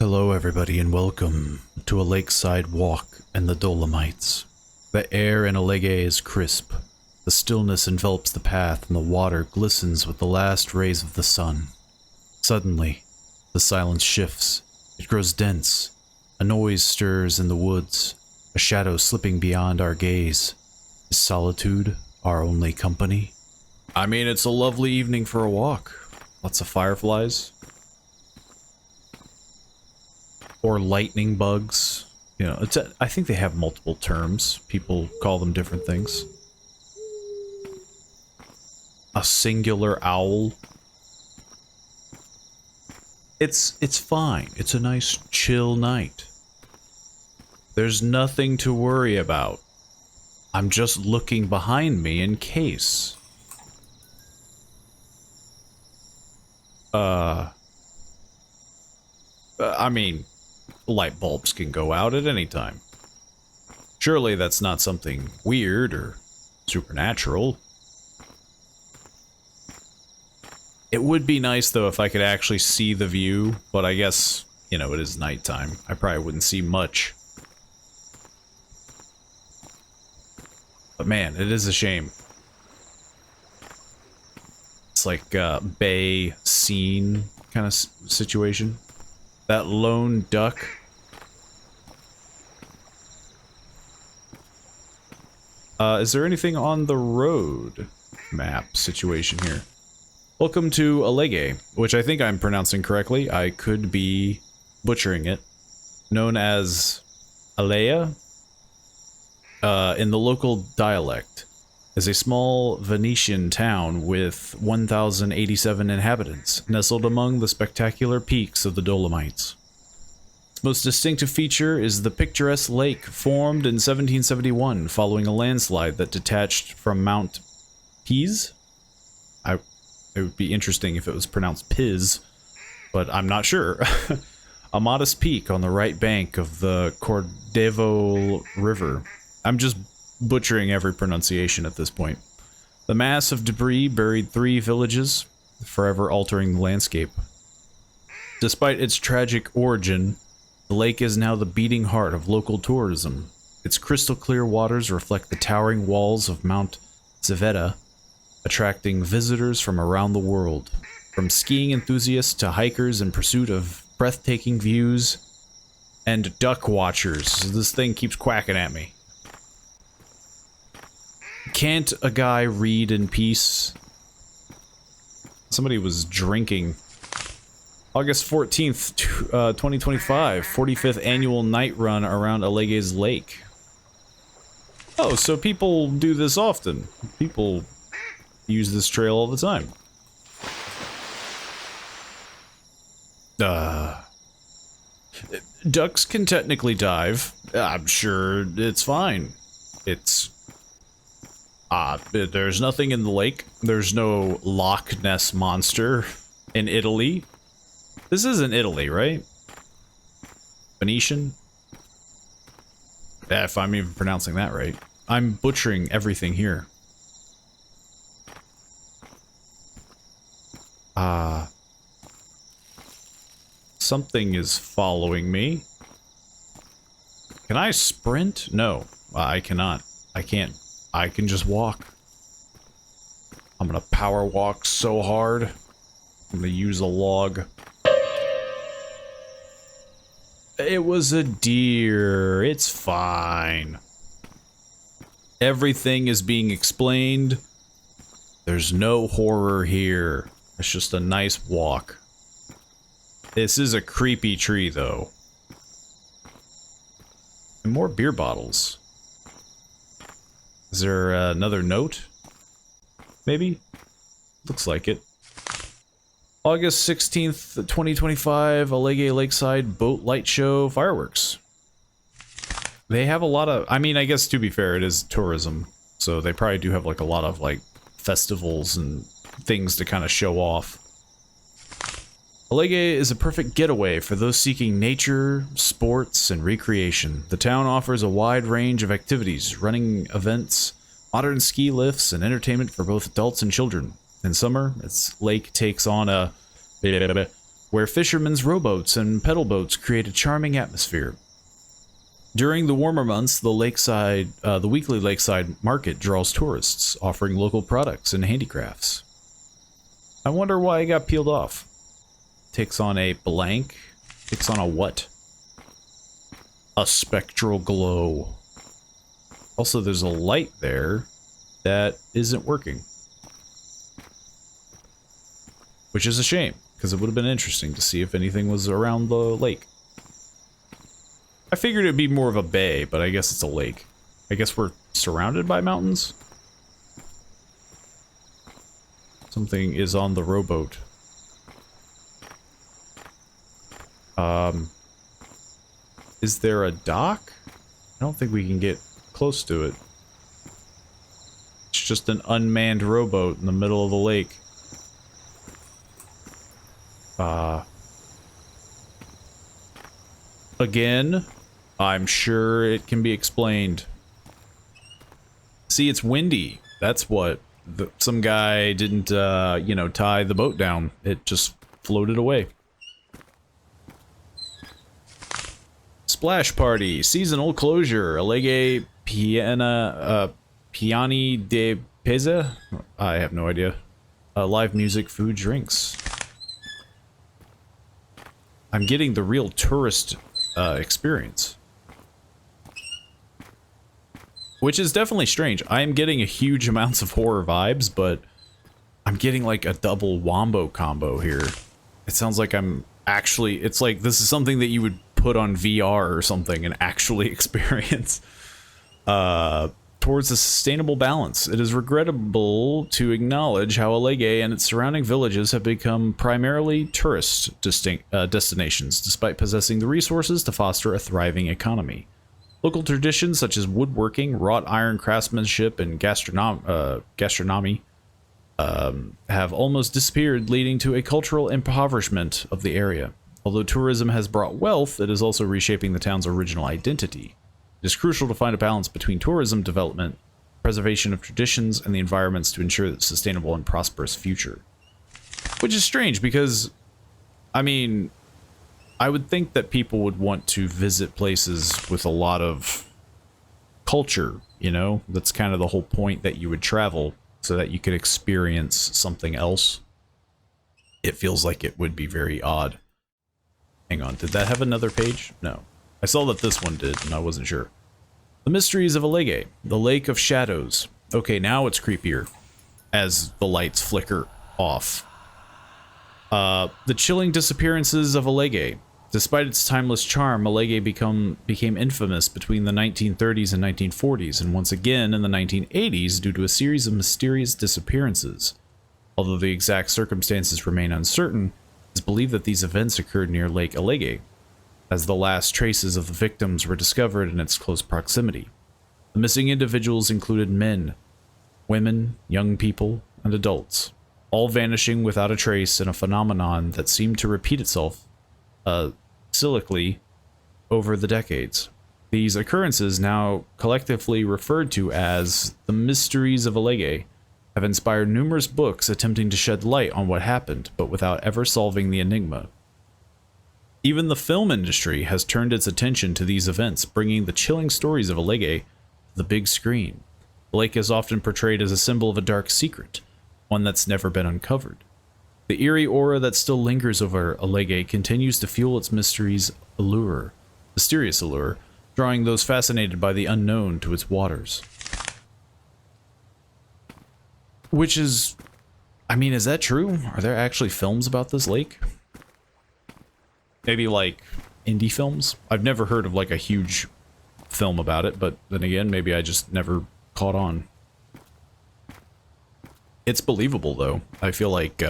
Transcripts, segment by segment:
Hello everybody and welcome to a lakeside walk in the Dolomites. The air in Alleghe is crisp. The stillness envelops the path and the water glistens with the last rays of the sun. Suddenly, the silence shifts. It grows dense. A noise stirs in the woods, a shadow slipping beyond our gaze. Is solitude our only company? I mean, it's a lovely evening for a walk. Lots of fireflies. Or lightning bugs. You know, I think they have multiple terms. People call them different things. A singular owl. It's fine. It's a nice chill night. There's nothing to worry about. I'm just looking behind me in case. I mean, light bulbs can go out at any time. Surely that's not something weird or supernatural. It would be nice though if I could actually see the view, but I guess, you know, it is nighttime. I probably wouldn't see much. But man, it is a shame. It's like a bay scene kind of situation. That lone duck. Is there anything on the road map situation here? Welcome to Alleghe, which I think I'm pronouncing correctly. I could be butchering it. Known as Alleghe, in the local dialect, is a small Venetian town with 1,087 inhabitants, nestled among the spectacular peaks of the Dolomites. Its most distinctive feature is the picturesque lake formed in 1771 following a landslide that detached from Mount Piz. It would be interesting if it was pronounced Piz, but I'm not sure. A modest peak on the right bank of the Cordevo River. I'm just butchering every pronunciation at this point. The mass of debris buried 3 villages, forever altering the landscape. Despite its tragic origin, the lake is now the beating heart of local tourism. Its crystal clear waters reflect the towering walls of Mount Civetta, attracting visitors from around the world, from skiing enthusiasts to hikers in pursuit of breathtaking views and duck watchers. This thing keeps quacking at me. Can't a guy read in peace? Somebody was drinking. August 14th, 2025, 45th annual night run around Alleghe's lake. Oh, so people do this often. People use this trail all the time. Ducks can technically dive. I'm sure it's fine. There's nothing in the lake. There's no Loch Ness monster in Italy. This isn't Italy, right? Venetian? Yeah, if I'm even pronouncing that right. I'm butchering everything here. Something is following me. Can I sprint? No, I cannot. I can't. I can just walk. I'm gonna power walk so hard. I'm gonna use a log. It was a deer. It's fine. Everything is being explained. There's no horror here. It's just a nice walk. This is a creepy tree, though. And more beer bottles. Is there another note? Maybe? Looks like it. August 16th, 2025, Alleghe Lakeside Boat Light Show fireworks. They have a lot of... I mean, I guess to be fair, it is tourism. So they probably do have like a lot of like festivals and things to kind of show off. Alleghe is a perfect getaway for those seeking nature, sports, and recreation. The town offers a wide range of activities, running events, modern ski lifts, and entertainment for both adults and children. In summer, its lake takes on a where fishermen's rowboats and pedal boats create a charming atmosphere. During the warmer months, the weekly lakeside market draws tourists, offering local products and handicrafts. I wonder why it got peeled off. Takes on a blank. Takes on a what? A spectral glow. Also, there's a light there that isn't working. Which is a shame, because it would have been interesting to see if anything was around the lake. I figured it'd be more of a bay, but I guess it's a lake. I guess we're surrounded by mountains? Something is on the rowboat. Is there a dock? I don't think we can get close to it. It's just an unmanned rowboat in the middle of the lake. Again, I'm sure it can be explained. See, it's windy. That's what. Some guy didn't, you know, tie the boat down. It just floated away. Splash Party, seasonal closure, Alleghe Piani de Pesa? I have no idea. Live music, food, drinks. I'm getting the real tourist experience. Which is definitely strange. I am getting a huge amounts of horror vibes, but I'm getting like a double wombo combo here. It sounds like I'm actually, it's like this is something that you would put on VR or something and actually experience. Towards a sustainable balance, it is regrettable to acknowledge how Alleghe and its surrounding villages have become primarily tourist destinations, despite possessing the resources to foster a thriving economy. Local traditions such as woodworking, wrought iron craftsmanship, and gastronomy have almost disappeared, leading to a cultural impoverishment of the area. Although tourism has brought wealth, it is also reshaping the town's original identity. It is crucial to find a balance between tourism development, preservation of traditions, and the environments to ensure a sustainable and prosperous future. Which is strange because, I mean, I would think that people would want to visit places with a lot of culture, you know? That's kind of the whole point that you would travel, so that you could experience something else. It feels like it would be very odd. Hang on, did that have another page? No. I saw that this one did, and I wasn't sure. The Mysteries of Alleghe, the Lake of Shadows. Okay, now it's creepier, as the lights flicker off. The chilling disappearances of Alleghe. Despite its timeless charm, Alleghe became infamous between the 1930s and 1940s, and once again in the 1980s due to a series of mysterious disappearances. Although the exact circumstances remain uncertain, it is believed that these events occurred near Lake Alleghe, as the last traces of the victims were discovered in its close proximity. The missing individuals included men, women, young people, and adults, all vanishing without a trace in a phenomenon that seemed to repeat itself cyclically over the decades. These occurrences, now collectively referred to as the Mysteries of Alleghe, have inspired numerous books attempting to shed light on what happened, but without ever solving the enigma. Even the film industry has turned its attention to these events, bringing the chilling stories of Alleghe to the big screen. The lake is often portrayed as a symbol of a dark secret, one that's never been uncovered. The eerie aura that still lingers over Alleghe continues to fuel its mysterious allure, drawing those fascinated by the unknown to its waters. Which is, I mean, is that true? Are there actually films about this lake? Maybe like indie films? I've never heard of like a huge film about it, but then again, maybe I just never caught on. It's believable though. I feel like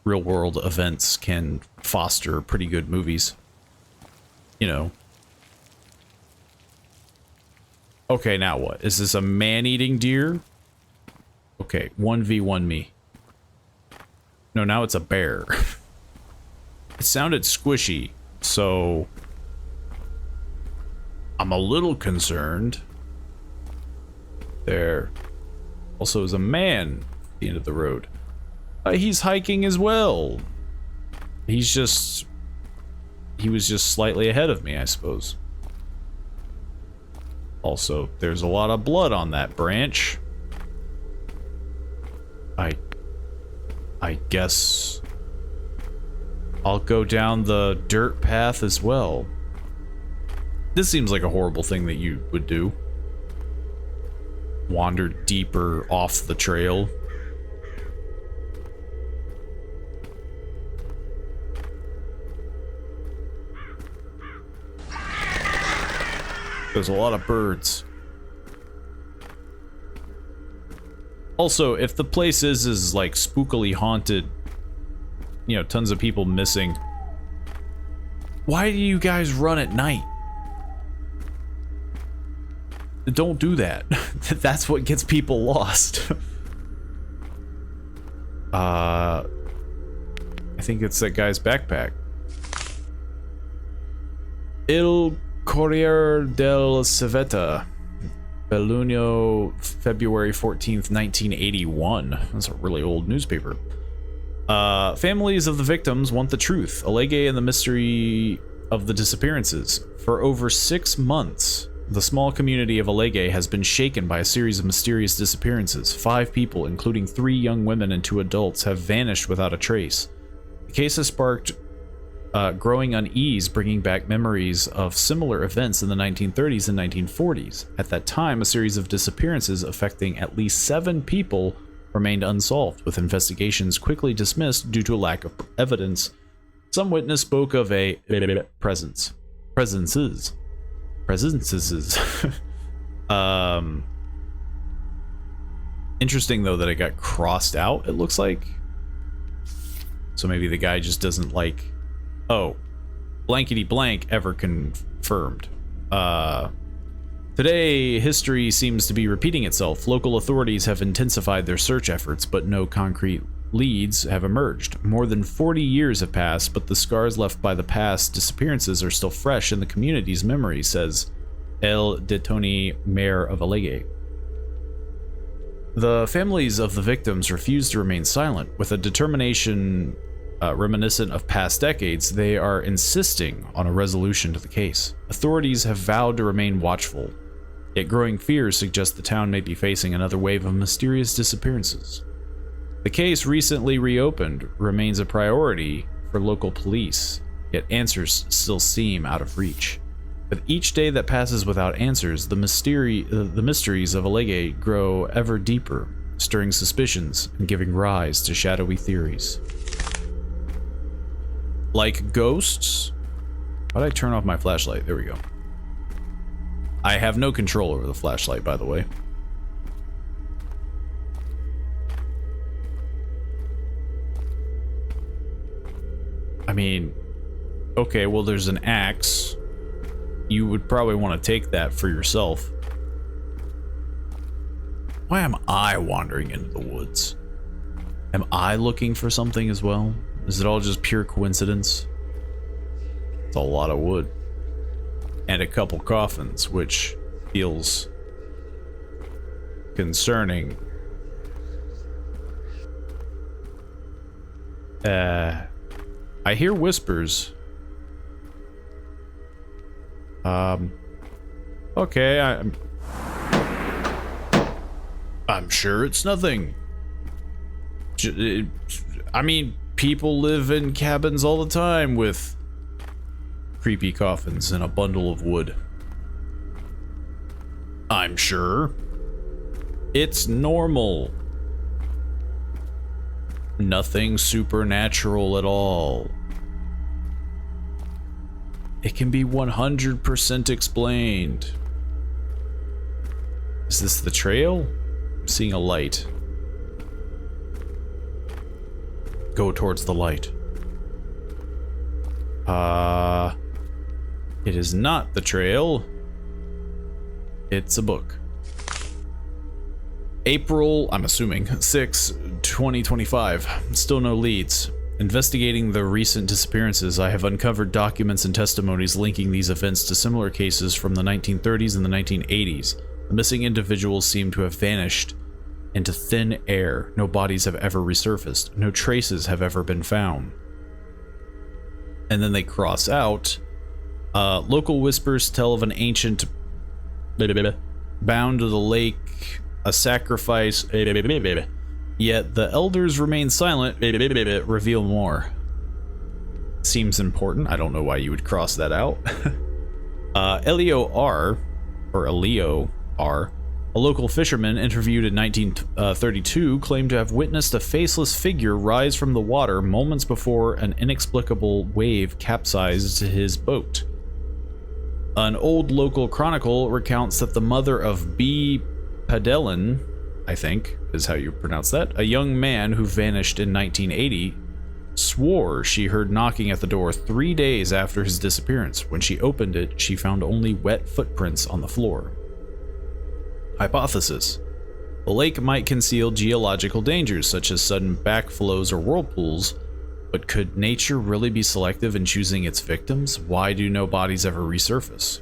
real world events can foster pretty good movies. You know. Okay, now what? Is this a man-eating deer? Okay, 1v1 me. No, now it's a bear. It sounded squishy, so I'm a little concerned. There also is a man at the end of the road. He's hiking as well. He was just slightly ahead of me, I suppose. Also, there's a lot of blood on that branch. I guess I'll go down the dirt path as well. This seems like a horrible thing that you would do. Wander deeper off the trail. There's a lot of birds. Also, if the place is like spookily haunted, you know, tons of people missing, why do you guys run at night? Don't do that. That's what gets people lost. I think it's that guy's backpack. Il Corriere del Civetta, Belluno, February 14th, 1981. That's a really old newspaper. Families of the victims want the truth. Alleghe and the mystery of the disappearances. For over 6 months, the small community of Alleghe has been shaken by a series of mysterious disappearances. 5 people, including 3 young women and 2 adults, have vanished without a trace. The case has sparked growing unease, bringing back memories of similar events in the 1930s and 1940s. At that time, a series of disappearances affecting at least 7 people remained unsolved, with investigations quickly dismissed due to a lack of evidence. Some witness spoke of a presences. Interesting though that it got crossed out, it looks like. So maybe the guy just doesn't like, oh, blankety blank ever confirmed. Today, history seems to be repeating itself. Local authorities have intensified their search efforts, but no concrete leads have emerged. More than 40 years have passed, but the scars left by the past disappearances are still fresh in the community's memory, says El Detoni, mayor of Alleghe. The families of the victims refuse to remain silent. With a determination reminiscent of past decades, they are insisting on a resolution to the case. Authorities have vowed to remain watchful, yet growing fears suggest the town may be facing another wave of mysterious disappearances. The case, recently reopened, remains a priority for local police, yet answers still seem out of reach. With each day that passes without answers, the mysteries of Alleghe grow ever deeper, stirring suspicions and giving rise to shadowy theories. Like ghosts? Why did I turn off my flashlight? There we go. I have no control over the flashlight, by the way. I mean, okay, well, there's an axe. You would probably want to take that for yourself. Why am I wandering into the woods? Am I looking for something as well? Is it all just pure coincidence? It's a lot of wood. And a couple coffins, which feels concerning. I hear whispers. Okay, I'm sure it's nothing. I mean, people live in cabins all the time with creepy coffins and a bundle of wood. I'm sure. It's normal. Nothing supernatural at all. It can be 100% explained. Is this the trail? I'm seeing a light. Go towards the light. It is not the trail. It's a book. April, I'm assuming, 6, 2025. Still no leads. Investigating the recent disappearances, I have uncovered documents and testimonies linking these events to similar cases from the 1930s and the 1980s. The missing individuals seem to have vanished into thin air. No bodies have ever resurfaced. No traces have ever been found. and then they cross out. Local whispers tell of an ancient bound to the lake, a sacrifice, yet the elders remain silent, reveal more. Seems important. I don't know why you would cross that out. Elio R, a local fisherman interviewed in 1932, claimed to have witnessed a faceless figure rise from the water moments before an inexplicable wave capsized his boat. An old local chronicle recounts that the mother of B. Padelin, I think is how you pronounce that, a young man who vanished in 1980, swore she heard knocking at the door 3 days after his disappearance. When she opened it, she found only wet footprints on the floor. Hypothesis: the lake might conceal geological dangers such as sudden backflows or whirlpools, but could nature really be selective in choosing its victims? Why do no bodies ever resurface?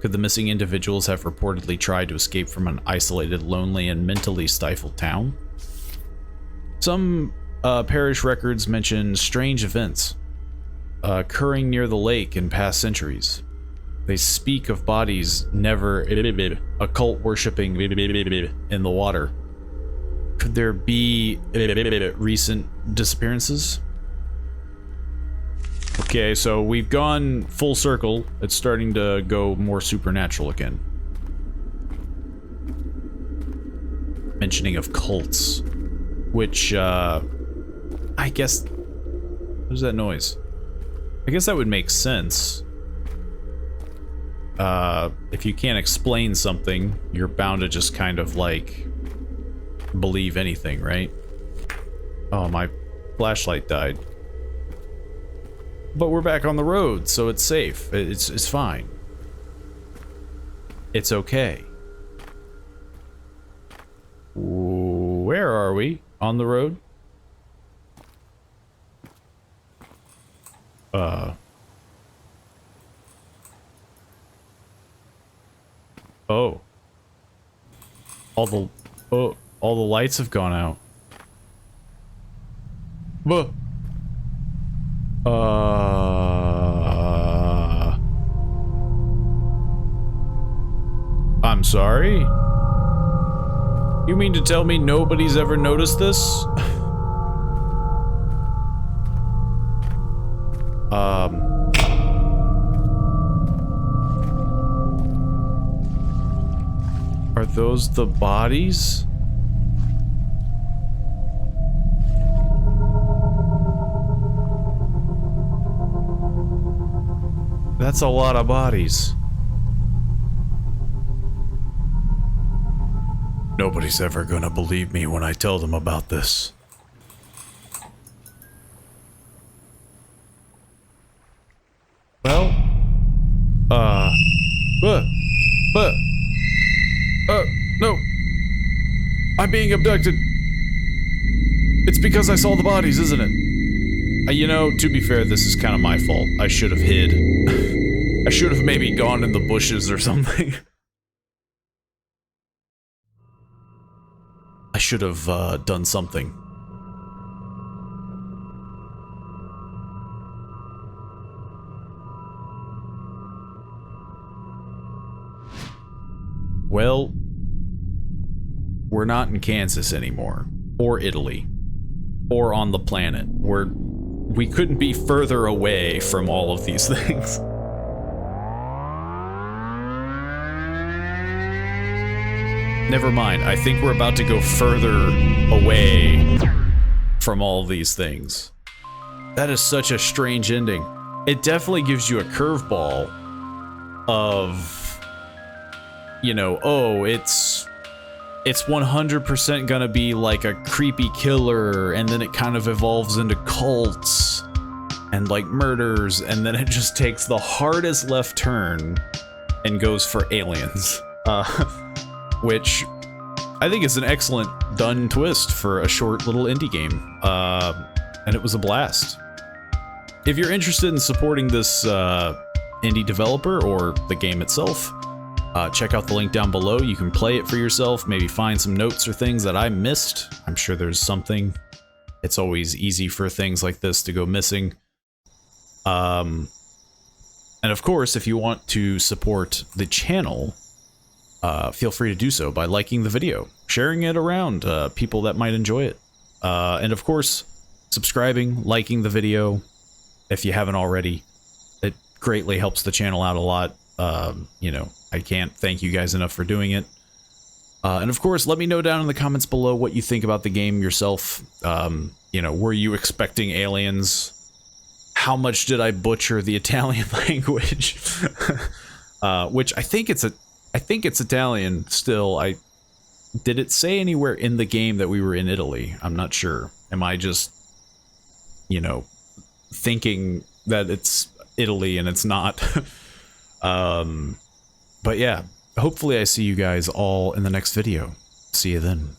Could the missing individuals have reportedly tried to escape from an isolated, lonely, and mentally stifled town? Some parish records mention strange events occurring near the lake in past centuries. They speak of bodies never occult worshipping in the water. Could there be recent disappearances? Okay, so we've gone full circle. It's starting to go more supernatural again. Mentioning of cults, which, I guess... What is that noise? I guess that would make sense. If you can't explain something, you're bound to just kind of, like, believe anything, right? Oh, my flashlight died. But we're back on the road, so it's safe. It's fine. It's okay. Where are we? On the road? Oh. All the lights have gone out. Buh. I'm sorry? You mean to tell me nobody's ever noticed this? Are those the bodies? That's a lot of bodies. Nobody's ever gonna believe me when I tell them about this. Well, no. I'm being abducted. It's because I saw the bodies, isn't it? You know, to be fair, this is kind of my fault. I should have hid. I should have maybe gone in the bushes or something. I should have done something. Well, we're not in Kansas anymore, or Italy, or on the planet. We couldn't be further away from all of these things. Never mind, I think we're about to go further away from all of these things. That is such a strange ending. It definitely gives you a curveball of, you know, oh, it's 100% gonna be like a creepy killer, and then it kind of evolves into cults and like murders, and then it just takes the hardest left turn and goes for aliens. Which I think is an excellent done twist for a short little indie game. And it was a blast. If you're interested in supporting this indie developer or the game itself, check out the link down below. You can play it for yourself, maybe find some notes or things that I missed. I'm sure there's something. It's always easy for things like this to go missing. And of course, if you want to support the channel, feel free to do so by liking the video, sharing it around people that might enjoy it. And of course, subscribing, liking the video if you haven't already. It greatly helps the channel out a lot. You know, I can't thank you guys enough for doing it. And of course, let me know down in the comments below what you think about the game yourself. You know, were you expecting aliens? How much did I butcher the Italian language? Which I think it's Italian still. Did it say anywhere in the game that we were in Italy? I'm not sure. Am I just, you know, thinking that it's Italy and it's not? But yeah, hopefully I see you guys all in the next video. See you then.